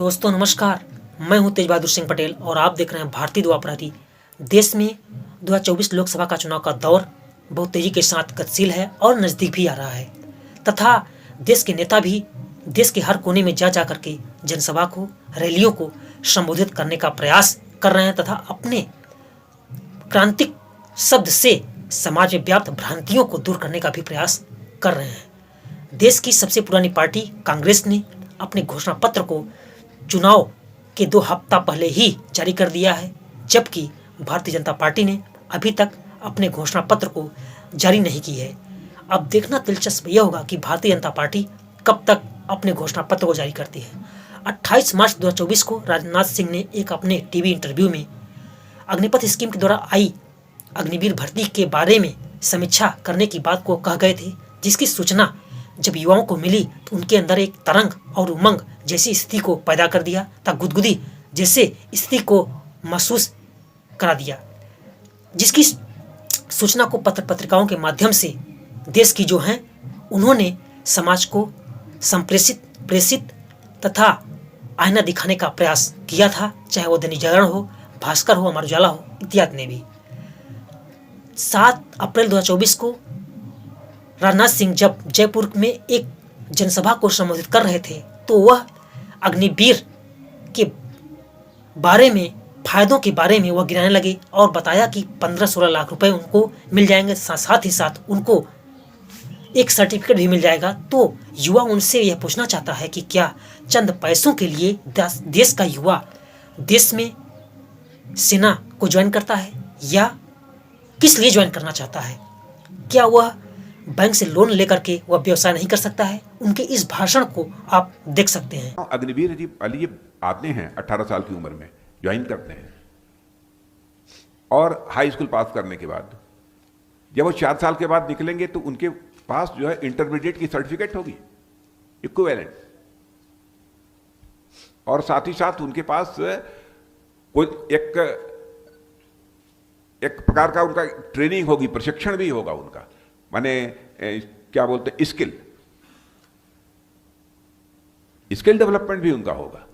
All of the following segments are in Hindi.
दोस्तों नमस्कार। मैं हूं तेज बहादुर सिंह पटेल और आप देख रहे हैं भारतीय दुआ प्रहरी। देश में 2024 लोकसभा का चुनाव का दौर बहुत तेजी के साथ गतिशील है और नज़दीक भी आ रहा है तथा देश के नेता भी देश के हर कोने में जा जा करके जनसभा को, रैलियों को संबोधित करने का प्रयास कर रहे हैं तथा अपने क्रांतिक शब्द से समाज में व्याप्त भ्रांतियों को दूर करने का भी प्रयास कर रहे हैं। देश की सबसे पुरानी पार्टी कांग्रेस ने अपने घोषणा पत्र को चुनाव के 2 हफ्ता पहले ही जारी कर दिया है, जबकि भारतीय जनता पार्टी ने अभी तक अपने घोषणा पत्र को जारी नहीं की है। अब देखना दिलचस्प यह होगा कि भारतीय जनता पार्टी कब तक अपने घोषणा पत्र को जारी करती है। 28 मार्च 2024 को राजनाथ सिंह ने एक अपने टीवी इंटरव्यू में अग्निपथ स्कीम के द्वारा आई अग्निवीर भर्ती के बारे में समीक्षा करने की बात को कह गए थे, जिसकी सूचना जब युवाओं को मिली तो उनके अंदर एक तरंग और उमंग जैसी स्थिति को पैदा कर दिया तथा गुदगुदी जैसे स्थिति को महसूस करा दिया, जिसकी सूचना को पत्र पत्रिकाओं के माध्यम से देश की जो हैं उन्होंने समाज को प्रेषित तथा आईना दिखाने का प्रयास किया था, चाहे वो दैनिक जागरण हो, भास्कर हो, अमर उजाला हो इत्यादि ने भी। 7 अप्रैल 2024 को राजनाथ सिंह जब जयपुर में एक जनसभा को संबोधित कर रहे थे तो वह अग्निवीर के बारे में, फायदों के बारे में वह गिनाने लगे और बताया कि 15-16 लाख रुपए उनको मिल जाएंगे, साथ ही साथ उनको एक सर्टिफिकेट भी मिल जाएगा। तो युवा उनसे यह पूछना चाहता है कि क्या चंद पैसों के लिए देश का युवा देश में सेना को ज्वाइन करता है या किस लिए ज्वाइन करना चाहता है? क्या वह बैंक से लोन लेकर के वह व्यवसाय नहीं कर सकता है? उनके इस भाषण को आप देख सकते हैं। अग्निवीर जी अली आते हैं 18 साल की उम्र में, ज्वाइन करते हैं और हाई स्कूल पास करने के बाद जब वो 4 साल के बाद निकलेंगे तो उनके पास जो है इंटरमीडिएट की सर्टिफिकेट होगी, इक्विवेलेंट, और साथ ही साथ उनके पास कोई एक प्रकार का उनका ट्रेनिंग होगी, प्रशिक्षण भी होगा उनका, माने क्या बोलते स्किल डेवलपमेंट भी उनका होगा।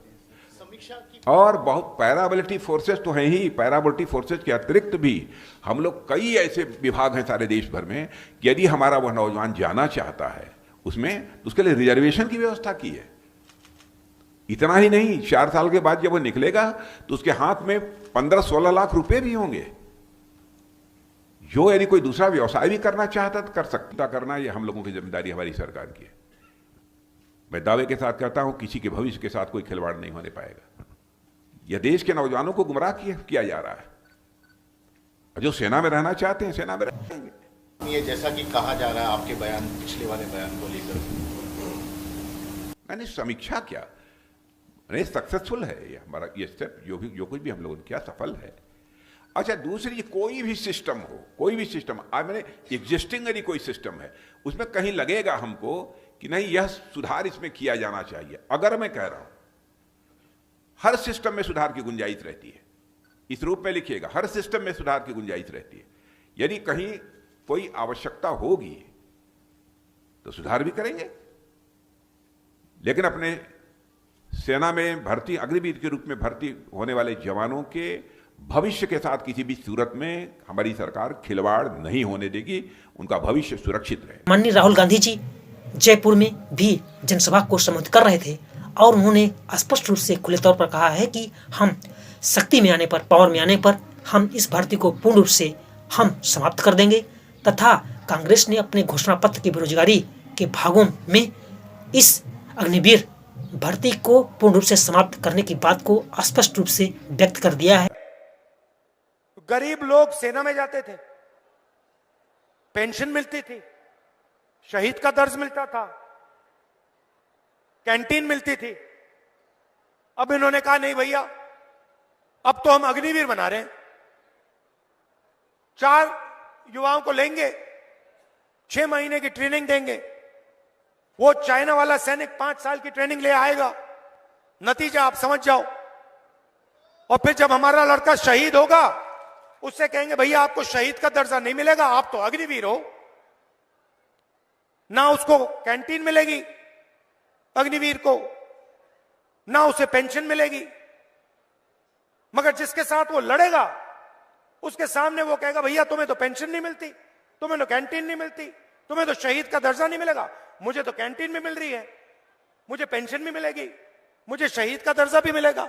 और बहुत पैरामिलिट्री फोर्सेस तो हैं ही, पैरामिलिट्री फोर्सेस के अतिरिक्त भी हम लोग कई ऐसे विभाग हैं सारे देश भर में कि यदि हमारा वह नौजवान जाना चाहता है उसमें तो उसके लिए रिजर्वेशन की व्यवस्था की है। इतना ही नहीं, 4 साल के बाद जब वो निकलेगा तो उसके हाथ में 15-16 लाख रुपए भी होंगे, जो यदि कोई दूसरा व्यवसाय भी करना चाहता तो कर सकता। करना ये हम लोगों की जिम्मेदारी हमारी सरकार की है। मैं दावे के साथ कहता हूं किसी के भविष्य के साथ कोई खिलवाड़ नहीं होने पाएगा। यह देश के नौजवानों को गुमराह किया जा रहा है। जो सेना में रहना चाहते हैं सेना में रहेंगे। ये जैसा कि कहा जा रहा है आपके बयान, पिछले वाले बयान को लेकर, मैंने समीक्षा क्या, सक्सेसफुल है ये हमारा, ये स्टेप जो कुछ भी हम लोगों ने किया सफल है। अच्छा, दूसरी, कोई भी सिस्टम हो, कोई भी सिस्टम, मैंने एग्जिस्टिंग यदि कोई सिस्टम है उसमें कहीं लगेगा हमको कि नहीं यह सुधार इसमें किया जाना चाहिए, अगर मैं कह रहा हूं हर सिस्टम में सुधार की गुंजाइश रहती है, इस रूप में लिखिएगा, हर सिस्टम में सुधार की गुंजाइश रहती है। यदि कहीं कोई आवश्यकता होगी तो सुधार भी करेंगे, लेकिन अपने सेना में भर्ती, अग्निवीर के रूप में भर्ती होने वाले जवानों के भविष्य के साथ किसी भी सूरत में हमारी सरकार खिलवाड़ नहीं होने देगी, उनका भविष्य सुरक्षित रहे। माननीय राहुल गांधी जी जयपुर में भी जनसभा को संबोधित कर रहे थे और उन्होंने स्पष्ट रूप से खुले तौर पर कहा है कि हम शक्ति में आने पर, पावर में आने पर हम इस भर्ती को पूर्ण रूप से हम समाप्त कर देंगे तथा कांग्रेस ने अपने घोषणा पत्र की बेरोजगारी के भागों में इस अग्निवीर भर्ती को पूर्ण रूप से समाप्त करने की बात को स्पष्ट रूप से व्यक्त कर दिया है। गरीब लोग सेना में जाते थे, पेंशन मिलती थी, शहीद का दर्ज मिलता था, कैंटीन मिलती थी। अब इन्होंने कहा नहीं भैया, अब तो हम अग्निवीर बना रहे हैं, 4 युवाओं को लेंगे, 6 महीने की ट्रेनिंग देंगे, वो चाइना वाला सैनिक 5 साल की ट्रेनिंग ले आएगा, नतीजा आप समझ जाओ। और फिर जब हमारा लड़का शहीद होगा उससे कहेंगे भैया आपको शहीद का दर्जा नहीं मिलेगा, आप तो अग्निवीर हो। ना उसको कैंटीन मिलेगी अग्निवीर को, ना उसे पेंशन मिलेगी। मगर जिसके साथ वो लड़ेगा उसके सामने वो कहेगा भैया तुम्हें तो पेंशन नहीं मिलती, तुम्हें तो कैंटीन नहीं मिलती, तुम्हें तो शहीद का दर्जा नहीं मिलेगा। मुझे तो कैंटीन भी मिल रही है, मुझे पेंशन भी मिलेगी, मुझे शहीद का दर्जा भी मिलेगा।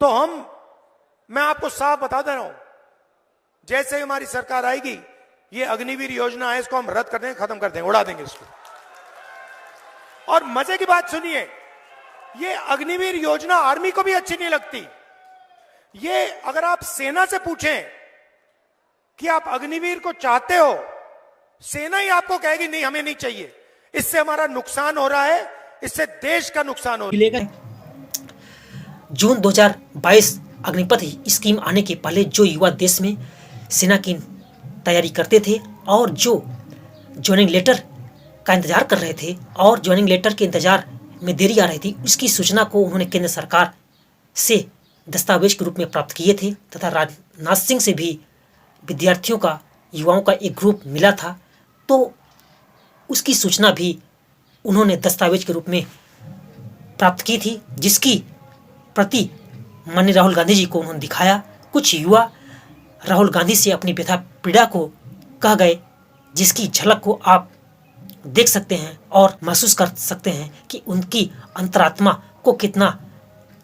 तो मैं आपको साफ बता दे रहा हूं, जैसे ही हमारी सरकार आएगी ये अग्निवीर योजना है, इसको हम रद्द कर देंगे, खत्म कर देंगे, उड़ा देंगे इसको। और मजे की बात सुनिए, ये अग्निवीर योजना आर्मी को भी अच्छी नहीं लगती। ये अगर आप सेना से पूछें कि आप अग्निवीर को चाहते हो, सेना ही आपको कहेगी नहीं हमें नहीं चाहिए। इससे हमारा नुकसान हो रहा है, इससे देश का नुकसान हो रहा है। जून 2022 अग्निपथ स्कीम आने के पहले जो युवा देश में सेना की तैयारी करते थे और जो ज्वाइनिंग लेटर का इंतजार कर रहे थे और ज्वाइनिंग लेटर के इंतजार में देरी आ रही थी, उसकी सूचना को उन्होंने केंद्र सरकार से दस्तावेज के रूप में प्राप्त किए थे तथा राजनाथ सिंह से भी विद्यार्थियों का, युवाओं का एक ग्रुप मिला था, तो उसकी सूचना भी उन्होंने दस्तावेज के रूप में प्राप्त की थी, जिसकी प्रति माननीय राहुल गांधी जी को उन्होंने दिखाया। कुछ युवा राहुल गांधी से अपनी व्यथा पीड़ा को कह गए, जिसकी झलक को आप देख सकते हैं और महसूस कर सकते हैं कि उनकी अंतरात्मा को कितना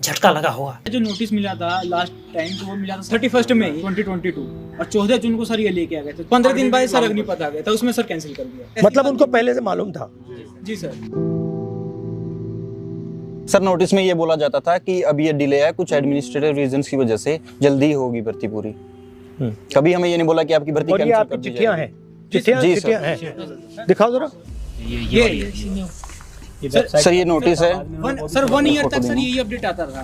झटका लगा होगा। जो नोटिस मिला था लास्ट टाइम, तो वो मिला था 31 मई 2022 और 14 जून को सर ये लेके आ गए थे। 15 दिन बाद सर अग्निपथ आ गया था, उसमें सर कैंसिल कर दिया। मतलब उनको पहले से मालूम था? जी सर। सर नोटिस में ये बोला जाता था कि अब ये डिले है कुछ एडमिनिस्ट्रेटिव रीजंस की वजह से, जल्दी होगी भर्ती पूरी। कभी हमें ये नहीं बोला कि आपकी भर्ती और ये कैंसिल आपकी कर दी चिट्ठियां जाएगी। हैं? जी चिट्ठियां हैं, दिखाओ जरा। सर ये नोटिस है। सर 1 ईयर तक सर यही अपडेट आता रहा।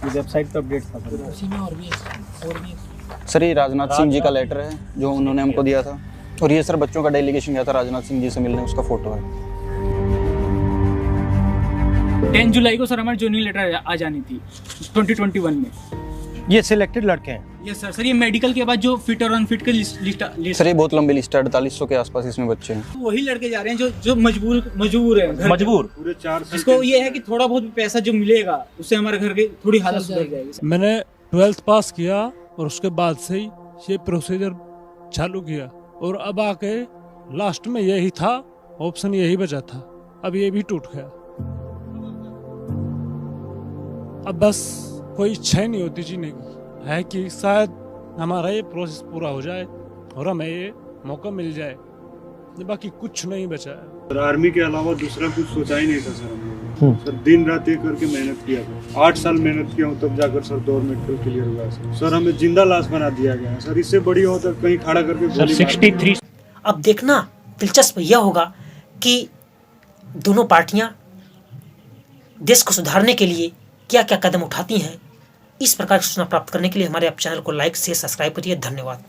वेबसाइट पे अपडेट था। सर ये राजनाथ सिंह जी का लेटर है जो उन्होंने हमको दिया था, और ये सर बच्चों का डेलीगेशन गया था राजनाथ सिंह जी से मिलने, उसका फोटो है। 10 जुलाई को सर हमारी ज्वाइनिंग लेटर आ जानी थी 2021 में। ये सिलेक्टेड लड़के हैं? Yes sir. सर ये मेडिकल के बाद जो फिट और अनफिट के लिस्ट सर ये बहुत लंबी लिस्ट है, 4800 के आसपास इसमें बच्चे हैं। तो वही लड़के जा रहे हैं जो मजबूर है, मजबूर। जिसको ये है कि थोड़ा बहुत पैसा जो मिलेगा उससे हमारे घर की थोड़ी हालत सुधर जाएगी। मैंने 12th पास किया और उसके बाद से ही ये प्रोसीजर चालू किया, और अब आके लास्ट में यही था ऑप्शन, यही बचा था, अब ये भी टूट गया। अब बस कोई इच्छा ही नहीं होती जीने की, है कि शायद हमारा ये प्रोसेस पूरा हो जाए और हमें ये मौका मिल जाए, बाकी कुछ नहीं बचा है। सर आर्मी के अलावा दूसरा कुछ सोचा ही नहीं था सर हम लोगों ने। सर दिन रात एक करके मेहनत किया था, 8 साल मेहनत किया हूँ, तब जाकर सर 2 मेडिकल क्लियर हुआ सर। हमें जिंदा लाश बना दिया गया है सर, इससे बड़ी हो तो कहीं खड़ा करके गोली 63। अब देखना दिलचस्प यह होगा कि दोनों पार्टियां देश को सुधारने के लिए क्या क्या कदम उठाती हैं। इस प्रकार की सूचना प्राप्त करने के लिए हमारे आप चैनल को लाइक, शेयर, सब्सक्राइब करिए। धन्यवाद।